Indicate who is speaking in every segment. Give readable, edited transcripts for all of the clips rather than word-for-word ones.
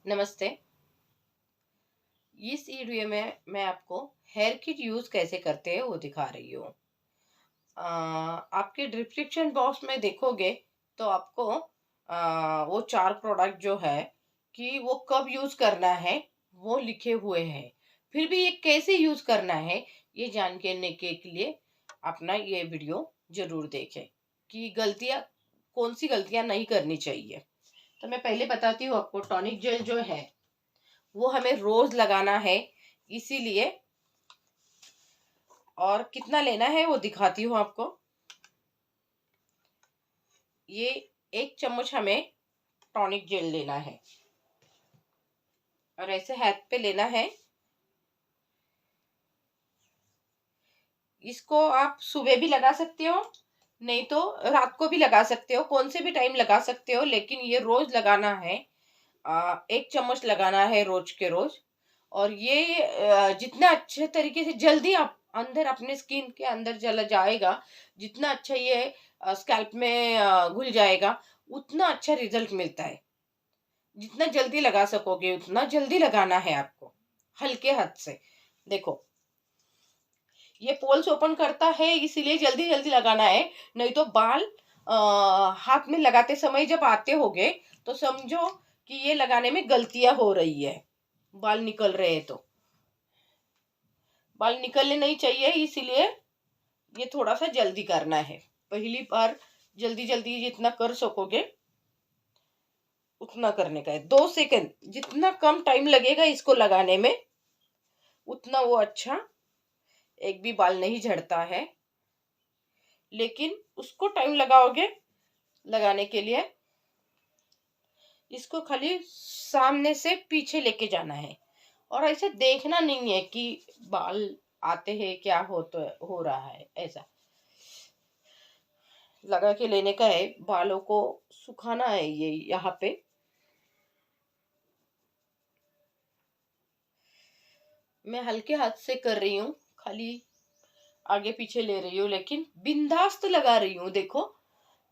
Speaker 1: नमस्ते। इस वीडियो में मैं आपको हेयर किट यूज कैसे करते हैं वो दिखा रही हूँ। आपके डिस्क्रिप्शन बॉक्स में देखोगे तो आपको वो 4 प्रोडक्ट जो है कि वो कब यूज करना है वो लिखे हुए हैं। फिर भी ये कैसे यूज करना है ये जानने के लिए अपना ये वीडियो जरूर देखें कि गलतियां कौन सी गलतियां नहीं करनी चाहिए। तो मैं पहले बताती हूँ आपको। टॉनिक जेल जो है वो हमें रोज लगाना है, इसीलिए और कितना लेना है वो दिखाती हूँ आपको। ये 1 चम्मच हमें टॉनिक जेल लेना है और ऐसे हाथ पे लेना है। इसको आप सुबह भी लगा सकते हो, नहीं तो रात को भी लगा सकते हो, कौन से भी टाइम लगा सकते हो, लेकिन ये रोज लगाना है। 1 चम्मच लगाना है रोज के रोज। और ये जितना अच्छे तरीके से जल्दी आप अंदर अपने स्किन के अंदर चला जाएगा, जितना अच्छा ये स्कैल्प में घुल जाएगा, उतना अच्छा रिजल्ट मिलता है। जितना जल्दी लगा सकोगे उतना जल्दी लगाना है आपको, हल्के हाथ से। देखो, ये पोल्स ओपन करता है इसीलिए जल्दी जल्दी लगाना है, नहीं तो बाल हाथ में लगाते समय जब आते होगे तो समझो कि ये लगाने में गलतियां हो रही है, बाल निकल रहे हैं। तो बाल निकलने नहीं चाहिए, इसीलिए ये थोड़ा सा जल्दी करना है। पहली बार जल्दी जल्दी जितना कर सकोगे उतना करने का है। 2 सेकंड, जितना कम टाइम लगेगा इसको लगाने में उतना वो अच्छा। एक भी बाल नहीं झड़ता है, लेकिन उसको टाइम लगाओगे लगाने के लिए। इसको खाली सामने से पीछे लेके जाना है और ऐसे देखना नहीं है कि बाल आते हैं क्या हो रहा है। ऐसा लगा के लेने का है, बालों को सुखाना है। ये यहाँ पे मैं हल्के हाथ से कर रही हूँ, खाली आगे पीछे ले रही हूँ, लेकिन बिंदास्त लगा रही हूँ। देखो,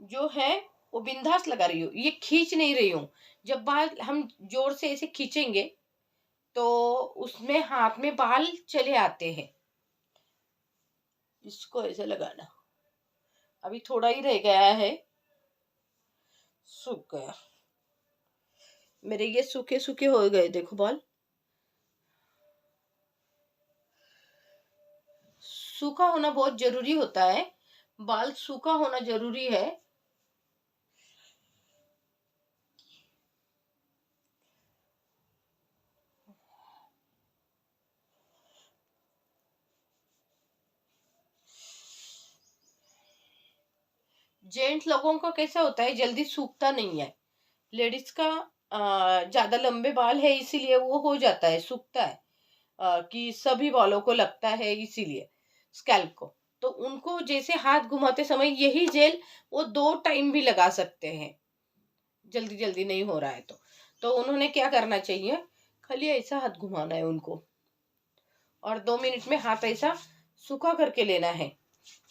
Speaker 1: जो है वो बिंदास लगा रही हूँ, ये खींच नहीं रही हूँ। जब बाल हम जोर से ऐसे खींचेंगे तो उसमें हाथ में बाल चले आते हैं। इसको ऐसे लगाना। अभी थोड़ा ही रह गया है, सूख गया मेरे। ये सूखे सूखे हो गए, देखो बाल। सूखा होना बहुत जरूरी होता है, बाल सूखा होना जरूरी है। जेंट्स लोगों का कैसा होता है, जल्दी सूखता नहीं है। लेडीज का ज्यादा लंबे बाल है इसीलिए वो हो जाता है, सूखता है। कि सभी बालों को लगता है, इसीलिए स्कैल्प को। तो उनको जैसे हाथ घुमाते समय यही जेल वो 2 टाइम भी लगा सकते हैं, जल्दी जल्दी नहीं हो रहा है तो उन्होंने क्या करना चाहिए, खाली ऐसा हाथ घुमाना है उनको और 2 मिनट में हाथ ऐसा सूखा करके लेना है।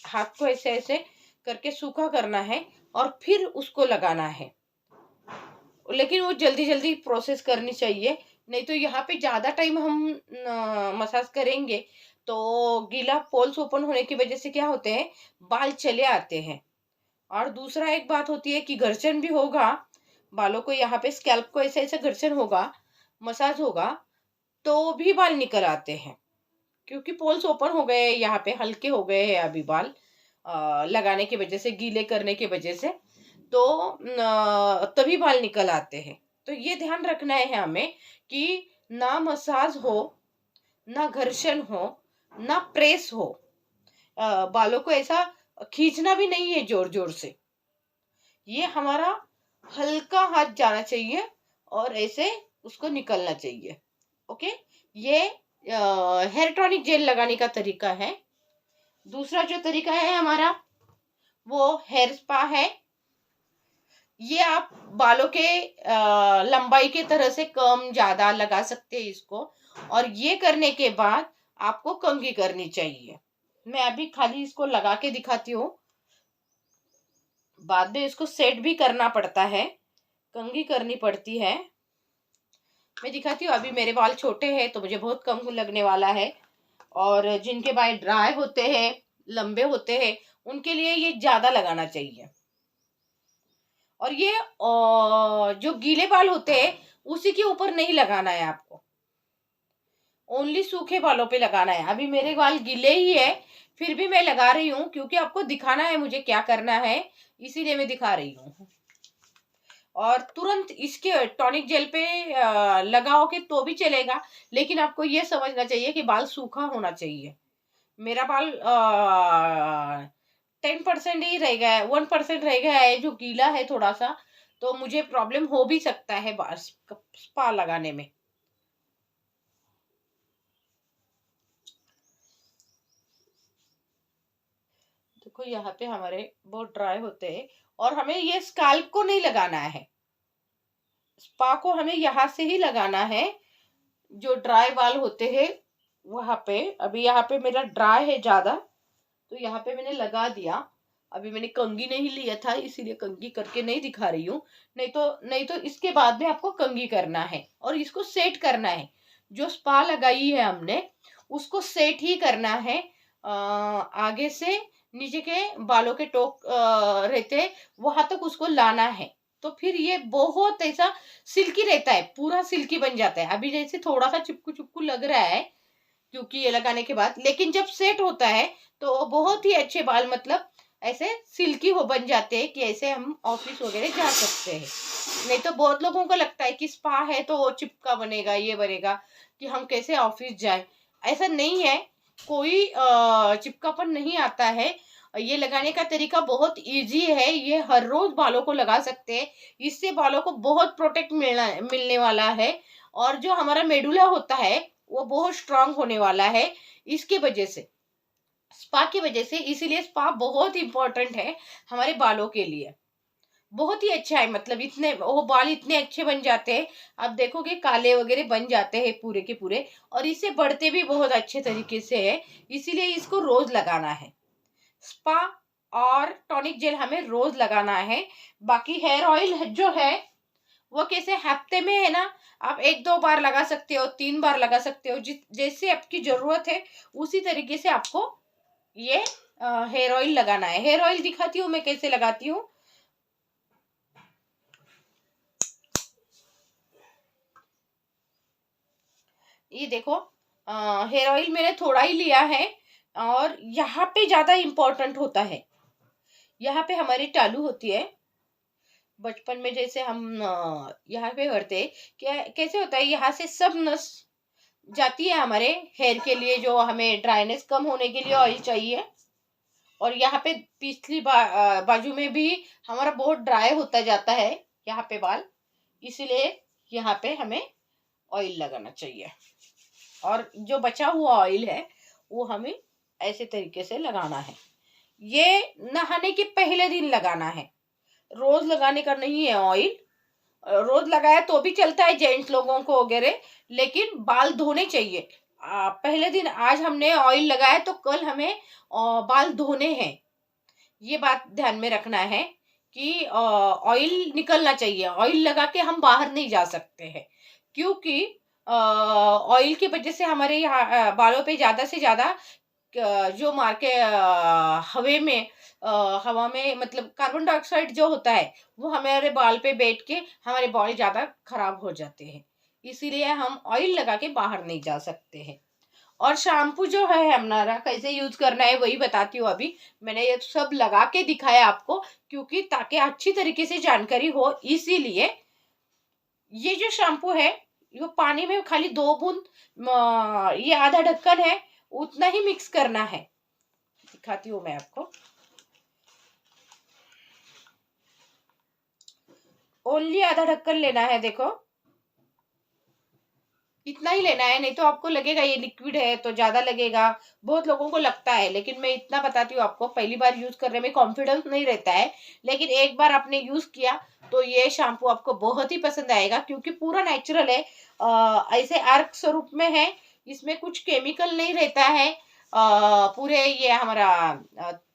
Speaker 1: हाथ को ऐसे ऐसे करके सूखा करना है और फिर उसको लगाना है। लेकिन वो जल्दी जल्दी प्रोसेस करनी चाहिए, नहीं तो यहाँ पे ज्यादा टाइम हम मसाज करेंगे तो गीला पोल्स ओपन होने की वजह से क्या होते हैं, बाल चले आते हैं। और दूसरा एक बात होती है कि घर्षण भी होगा बालों को, यहाँ पे स्कैल्प को ऐसे ऐसे घर्षण होगा, मसाज होगा तो भी बाल निकल आते हैं। क्योंकि पोल्स ओपन हो गए, यहाँ पे हल्के हो गए हैं अभी बाल, लगाने की वजह से, गीले करने की वजह से, तो तभी बाल निकल आते हैं। तो ये ध्यान रखना है हमें कि ना मसाज हो, ना घर्षण हो, ना प्रेस हो। बालों को ऐसा खींचना भी नहीं है जोर जोर से। ये हमारा हल्का हाथ जाना चाहिए और ऐसे उसको निकलना चाहिए। ओके, ये हेयर टॉनिक जेल लगाने का तरीका है। दूसरा जो तरीका है हमारा वो हेयर स्पा है। ये आप बालों के लंबाई के तरह से कम ज्यादा लगा सकते हैं इसको। और ये करने के बाद आपको कंघी करनी चाहिए। मैं अभी खाली इसको लगा के दिखाती हूँ, बाद में इसको सेट भी करना पड़ता है, कंघी करनी पड़ती है। मैं दिखाती हूँ। अभी मेरे बाल छोटे हैं तो मुझे बहुत कम लगने वाला है, और जिनके बाल ड्राई होते हैं, लंबे होते हैं, उनके लिए ये ज्यादा लगाना चाहिए। और ये जो गीले बाल होते हैं उसी के ऊपर नहीं लगाना है आपको, ओनली सूखे बालों पे लगाना है। अभी मेरे बाल गीले ही है, फिर भी मैं लगा रही हूँ क्योंकि आपको दिखाना है मुझे क्या करना है, इसीलिए मैं दिखा रही हूँ। और तुरंत इसके टॉनिक जेल पे लगाओगे तो भी चलेगा, लेकिन आपको ये समझना चाहिए कि बाल सूखा होना चाहिए। मेरा बाल 10% ही रह गया है, 1% रह गया है जो गीला है थोड़ा सा, तो मुझे प्रॉब्लम हो भी सकता है स्पा लगाने में। देखो यहाँ पे हमारे बहुत ड्राई होते हैं, और हमें ये स्काल्प को नहीं लगाना है, स्पा को हमें यहाँ से ही लगाना है, जो ड्राई बाल होते हैं वहां पे। अभी यहाँ पे मेरा ड्राई है ज्यादा, तो यहाँ पे मैंने लगा दिया। अभी मैंने कंघी नहीं लिया था, इसीलिए कंघी करके नहीं दिखा रही हूँ। नहीं तो इसके बाद में आपको कंघी करना है और इसको सेट करना है। जो स्पा लगाई है हमने उसको सेट ही करना है। आगे से नीचे के बालों के टोक रहते वहां तक उसको लाना है, तो फिर ये बहुत ऐसा सिल्की रहता है, पूरा सिल्की बन जाता है। अभी जैसे थोड़ा सा चिपकू चिपकू लग रहा है क्योंकि ये लगाने के बाद, लेकिन जब सेट होता है तो बहुत ही अच्छे बाल, मतलब ऐसे सिल्की हो बन जाते हैं कि ऐसे हम ऑफिस वगैरह जा सकते हैं। नहीं तो बहुत लोगों को लगता है कि स्पा है तो वो चिपका बनेगा, ये बनेगा, कि हम कैसे ऑफिस जाए। ऐसा नहीं है, कोई चिपकापन नहीं आता है। ये लगाने का तरीका बहुत इजी है, ये हर रोज बालों को लगा सकते हैं। इससे बालों को बहुत प्रोटेक्ट मिलने वाला है, और जो हमारा मेडुला होता है वो बहुत स्ट्रांग होने वाला है इसके वजह से, स्पा की वजह से। इसीलिए स्पा बहुत इंपॉर्टेंट है हमारे बालों के लिए, बहुत ही अच्छा है। मतलब इतने वो बाल इतने अच्छे बन जाते हैं, आप देखोगे काले वगैरह बन जाते हैं पूरे के पूरे, और इससे बढ़ते भी बहुत अच्छे तरीके से है। इसीलिए इसको रोज लगाना है, स्पा और टॉनिक जेल हमें रोज लगाना है। बाकी हेयर ऑयल जो है वो कैसे हफ्ते में है ना, आप 1-2 बार लगा सकते हो, 3 बार लगा सकते हो, जिस जैसे आपकी जरूरत है उसी तरीके से आपको ये हेयर ऑयल लगाना है। हेयर ऑयल दिखाती हूँ मैं कैसे लगाती हूँ। ये देखो, हेयर ऑयल मैंने थोड़ा ही लिया है, और यहाँ पे ज्यादा इम्पोर्टेंट होता है, यहाँ पे हमारी टालू होती है। बचपन में जैसे हम यहाँ पे करते, क्या कैसे होता है, यहाँ से सब नस जाती है हमारे हेयर के लिए, जो हमें ड्राइनेस कम होने के लिए ऑयल चाहिए। और यहाँ पे पिछली बाजू में भी हमारा बहुत ड्राई होता जाता है यहाँ पे बाल, इसीलिए यहाँ पे हमें ऑयल लगाना चाहिए। और जो बचा हुआ ऑयल है वो हमें ऐसे तरीके से लगाना है। ये नहाने के पहले दिन लगाना है, रोज लगाने का नहीं है ऑयल। रोज लगाया तो भी चलता है जेंट्स लोगों को वगैरह, लेकिन बाल धोने चाहिए। पहले दिन आज हमने ऑयल लगाया तो कल हमें बाल धोने हैं। ये बात ध्यान में रखना है कि ऑयल निकलना चाहिए। ऑयल लगा के हम बाहर नहीं जा सकते हैं, क्योंकि ऑयल की वजह से हमारे यहाँ बालों पे ज्यादा से ज्यादा जो मार के हवा में मतलब कार्बन डाइऑक्साइड जो होता है वो हमारे बाल पे बैठ के हमारे बाल ज्यादा खराब हो जाते हैं। इसीलिए हम ऑयल लगा के बाहर नहीं जा सकते हैं। और शैम्पू जो है हमारा कैसे यूज करना है वही बताती हूँ। अभी मैंने ये सब लगा के दिखाया आपको, क्योंकि ताकि अच्छी तरीके से जानकारी हो, इसीलिए। ये जो शैम्पू है ये पानी में खाली 2 बूंद, ये आधा ढक्कन है, उतना ही मिक्स करना है। दिखाती हूँ मैं आपको। ओनली आधा ढक्कन लेना है, देखो इतना ही लेना है। नहीं तो आपको लगेगा ये लिक्विड है तो ज्यादा लगेगा, बहुत लोगों को लगता है, लेकिन मैं इतना बताती हूँ आपको। पहली बार यूज करने में कॉन्फिडेंस नहीं रहता है, लेकिन एक बार आपने यूज किया तो ये शैम्पू आपको बहुत ही पसंद आएगा, क्योंकि पूरा नेचुरल है। ऐसे अर्क स्वरूप में है, इसमें कुछ केमिकल नहीं रहता है। पूरे ये हमारा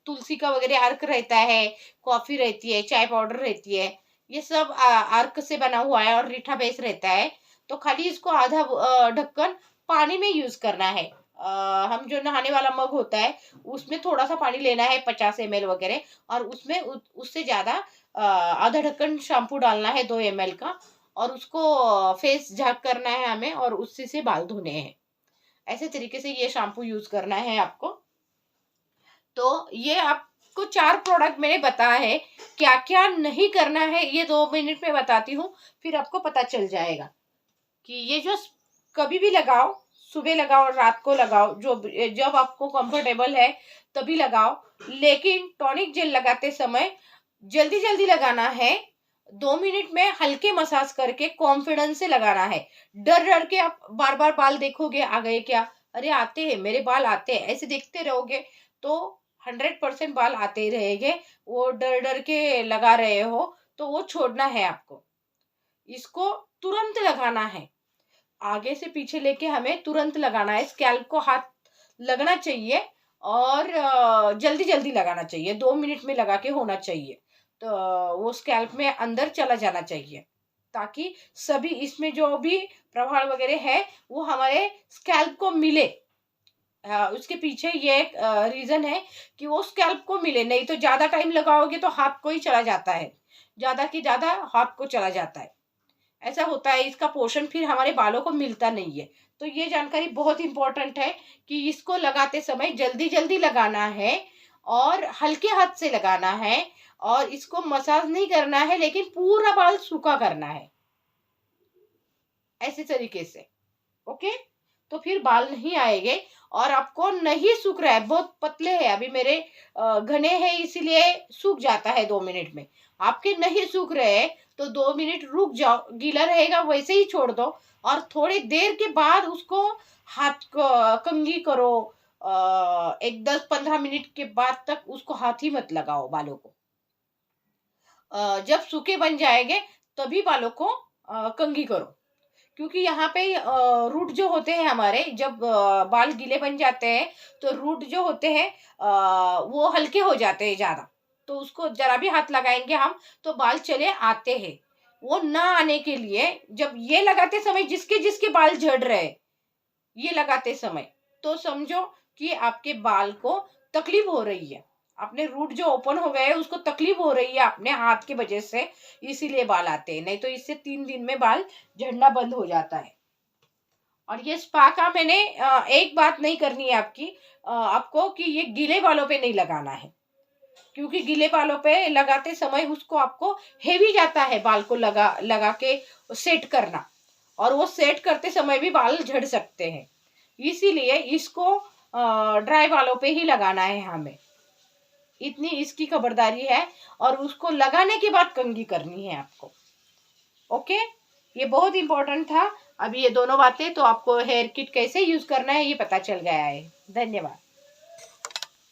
Speaker 1: तुलसी का वगैरह अर्क रहता है, कॉफी रहती है, चाय पाउडर रहती है, ये सब अर्क से बना हुआ है, और रीठा बेस रहता है। तो खाली इसको आधा ढक्कन पानी में यूज करना है। हम जो नहाने वाला मग होता है उसमें थोड़ा सा पानी लेना है, 50 ml वगैरह, और उसमें उससे ज्यादा आधा ढक्कन शैम्पू डालना है, 2 ml का, और उसको फेस झाग करना है हमें, और उससे से बाल धोने हैं। ऐसे तरीके से ये शैम्पू यूज करना है आपको। तो ये आपको 4 प्रोडक्ट मैंने बताया है। क्या क्या नहीं करना है ये 2 मिनट में बताती हूँ, फिर आपको पता चल जाएगा कि ये जो कभी भी लगाओ, सुबह लगाओ, रात को लगाओ, जो जब आपको कंफर्टेबल है तभी लगाओ। लेकिन टॉनिक जेल लगाते समय जल्दी जल्दी लगाना है, 2 मिनट में हल्के मसाज करके कॉन्फिडेंस से लगाना है। डर डर के आप बार बार बाल देखोगे आ गए क्या, अरे आते हैं, मेरे बाल आते हैं, ऐसे देखते रहोगे तो 100% बाल आते ही रहेंगे। वो डर डर के लगा रहे हो तो वो छोड़ना है आपको। इसको तुरंत लगाना है, आगे से पीछे लेके हमें तुरंत लगाना है। स्कैल्प को हाथ लगना चाहिए, और जल्दी जल्दी लगाना चाहिए, 2 मिनट में लगा के होना चाहिए। तो वो स्कैल्प में अंदर चला जाना चाहिए, ताकि सभी इसमें जो भी प्रभाव वगैरह है वो हमारे स्कैल्प को मिले। उसके पीछे ये एक रीजन है कि वो स्कैल्प को मिले। नहीं तो ज्यादा टाइम लगाओगे तो हाथ को ही चला जाता है, ज्यादा की ज्यादा हाथ को चला जाता है, ऐसा होता है। इसका पोषण फिर हमारे बालों को मिलता नहीं है। तो ये जानकारी बहुत इंपॉर्टेंट है कि इसको लगाते समय जल्दी जल्दी लगाना है, और हल्के हाथ से लगाना है, और इसको मसाज नहीं करना है, लेकिन पूरा बाल सूखा करना है, ऐसे तरीके से। ओके, तो फिर बाल नहीं आएंगे। और आपको नहीं सूख रहा है, बहुत पतले हैं अभी मेरे, घने हैं, इसीलिए सूख जाता है 2 मिनट में। आपके नहीं सूख रहे हैं तो 2 मिनट रुक जाओ, गीला रहेगा वैसे ही छोड़ दो, और थोड़ी देर के बाद उसको हाथ को कंघी करो। एक 10-15 मिनट के बाद तक उसको हाथ ही मत लगाओ बालों को। जब सूखे बन जाएंगे तभी बालों को कंघी करो, क्योंकि यहाँ पे रूट जो होते हैं हमारे, जब बाल गीले बन जाते हैं तो रूट जो होते हैं वो हल्के हो जाते हैं ज्यादा। तो उसको जरा भी हाथ लगाएंगे हम तो बाल चले आते हैं। वो ना आने के लिए जब ये लगाते समय जिसके जिसके बाल झड़ रहे हैं, ये लगाते समय, तो समझो कि आपके बाल को तकलीफ हो रही है, अपने रूट जो ओपन हो गए हैं उसको तकलीफ हो रही है अपने हाथ की वजह से, इसीलिए बाल आते हैं। नहीं तो इससे 3 दिन में बाल झड़ना बंद हो जाता है। और ये स्पा का मैंने एक बात नहीं करनी है आपको कि ये गीले बालों पे नहीं लगाना है, क्योंकि गीले बालों पे लगाते समय उसको आपको हेवी जाता है बाल को लगा लगा के सेट करना, और वो सेट करते समय भी बाल झड़ सकते हैं। इसीलिए इसको ड्राई बालों पे ही लगाना है हमें, इतनी इसकी खबरदारी है। और उसको लगाने के बाद कंघी करनी है आपको। ओके, ये बहुत इंपॉर्टेंट था। अभी ये दोनों बातें तो आपको हेयर किट कैसे यूज करना है ये पता चल गया है। धन्यवाद।